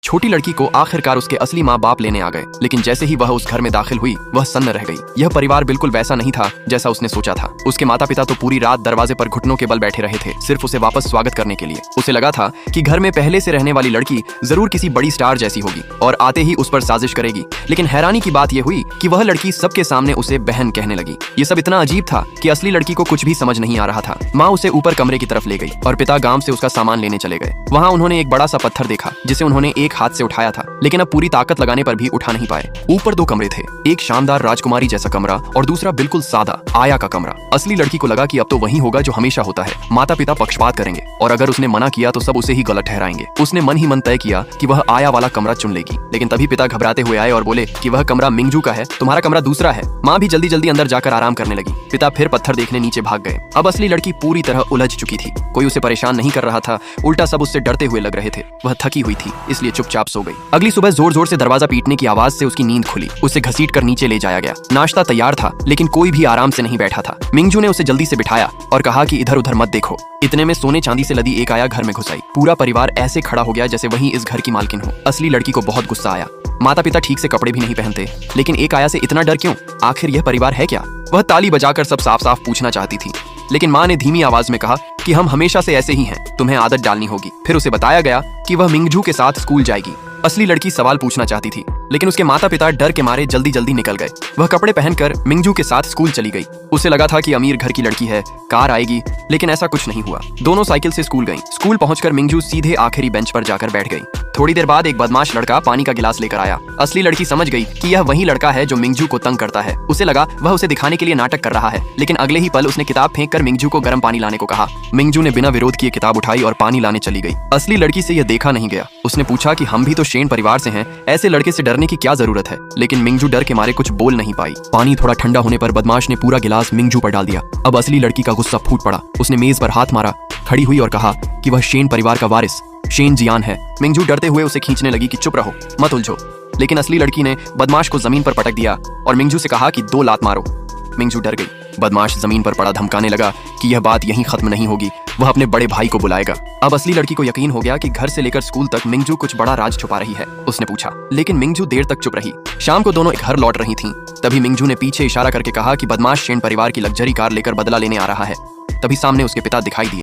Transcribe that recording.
छोटी लड़की को आखिरकार उसके असली माँ बाप लेने आ गए, लेकिन जैसे ही वह उस घर में दाखिल हुई वह सन्न रह गई। यह परिवार बिल्कुल वैसा नहीं था जैसा उसने सोचा था। उसके माता पिता तो पूरी रात दरवाजे पर घुटनों के बल बैठे रहे थे, सिर्फ उसे वापस स्वागत करने के लिए। उसे लगा था कि घर में पहले से रहने वाली लड़की जरूर किसी बड़ी स्टार जैसी होगी और आते ही उस पर साजिश करेगी, लेकिन हैरानी की बात यह हुई कि वह लड़की सबके सामने उसे बहन कहने लगी। ये सब इतना अजीब था कि असली लड़की को कुछ भी समझ नहीं आ रहा था। माँ उसे ऊपर कमरे की तरफ ले गई और पिता गांव से उसका सामान लेने चले गए। वहाँ उन्होंने एक बड़ा सा पत्थर देखा जिसे उन्होंने एक हाथ से उठाया था, लेकिन अब पूरी ताकत लगाने पर भी उठा नहीं पाए। ऊपर 2 कमरे थे, एक शानदार राजकुमारी जैसा कमरा और दूसरा बिल्कुल सादा आया का कमरा। असली लड़की को लगा कि अब तो वही होगा जो हमेशा होता है, माता पिता पक्षपात करेंगे और अगर उसने मना किया तो सब उसे ही गलत ठहराएंगे। उसने मन ही मन तय किया कि वह आया वाला कमरा चुन लेगी, लेकिन तभी पिता घबराते हुए आए और बोले कि वह कमरा मिंगजू का है, तुम्हारा कमरा दूसरा है। माँ भी जल्दी जल्दी अंदर जाकर आराम करने लगी। पिता फिर पत्थर देखने नीचे भाग गए। अब असली लड़की पूरी तरह उलझ चुकी थी। कोई उसे परेशान नहीं कर रहा था, उल्टा सब उससे डरते हुए लग रहे थे। वह थकी हुई थी, इसलिए चुपचाप सो गई। अगली सुबह जोर जोर से दरवाजा पीटने की आवाज से उसकी नींद खुली। उसे घसीट कर नीचे ले जाया गया। नाश्ता तैयार था, लेकिन कोई भी आराम से नहीं बैठा था। मिंगजू ने उसे जल्दी से बिठाया और कहा कि इधर उधर मत देखो। इतने में सोने चांदी से लदी एक आया घर में घुस आई। पूरा परिवार ऐसे खड़ा हो गया जैसे वही इस घर की मालकिन हो। असली लड़की को बहुत गुस्सा आया। माता पिता ठीक से कपड़े भी नहीं पहनते, लेकिन एक आया से इतना डर क्यों? आखिर यह परिवार है क्या? वह ताली बजाकर सब साफ साफ पूछना चाहती थी, लेकिन माँ ने धीमी आवाज में कहा कि हम हमेशा से ऐसे ही हैं, तुम्हें आदत डालनी होगी। फिर उसे बताया गया कि वह मिंगजू के साथ स्कूल जाएगी। असली लड़की सवाल पूछना चाहती थी, लेकिन उसके माता पिता डर के मारे जल्दी जल्दी निकल गए। वह कपड़े पहनकर मिंगजू के साथ स्कूल चली गई। उसे लगा था कि अमीर घर की लड़की है, कार आएगी, लेकिन ऐसा कुछ नहीं हुआ। दोनों साइकिल से स्कूल गईं। स्कूल पहुंचकर मिंगजू सीधे आखिरी बेंच पर जाकर बैठ गई। थोड़ी देर बाद एक बदमाश लड़का पानी का गिलास लेकर आया। असली लड़की समझ गई कि यह वही लड़का है जो मिंगजू को तंग करता है। उसे लगा वह उसे दिखाने के लिए नाटक कर रहा है, लेकिन अगले ही पल उसने किताब फेंककर मिंगजू को गर्म पानी लाने को कहा। मिंगजू ने बिना विरोध किए किताब उठाई और पानी लाने चली गई। असली लड़की से यह देखा नहीं गया। उसने पूछा कि हम भी तो शेन परिवार से हैं, ऐसे लड़के से डरने की क्या जरूरत है? लेकिन मिंगजू डर के मारे कुछ बोल नहीं पाई। पानी थोड़ा ठंडा होने पर बदमाश ने पूरा गिलास मिंगजू पर डाल दिया। अब असली लड़की का गुस्सा फूट पड़ा। उसने मेज पर हाथ मारा, खड़ी हुई और कहा कि वह शेन परिवार का वारिस शेन जियान है। मिंगजू डरते हुए उसे खींचने लगी कि चुप रहो, मत उलझो, लेकिन असली लड़की ने बदमाश को जमीन पर पटक दिया और मिंगजू से कहा कि 2 लात मारो। मिंगजू डर गई। बदमाश जमीन पर पड़ा धमकाने लगा कि यह बात यहीं खत्म नहीं होगी, वह अपने बड़े भाई को बुलाएगा। अब असली लड़की को यकीन हो गया कि घर से लेकर स्कूल तक मिंगजू कुछ बड़ा राज छुपा रही है। उसने पूछा, लेकिन मिंगजू देर तक चुप रही। शाम को दोनों घर लौट रही थीं। तभी मिंगजू ने पीछे इशारा करके कहा कि बदमाश शेन परिवार की लग्जरी कार लेकर बदला लेने आ रहा है। तभी सामने उसके पिता दिखाई दिए।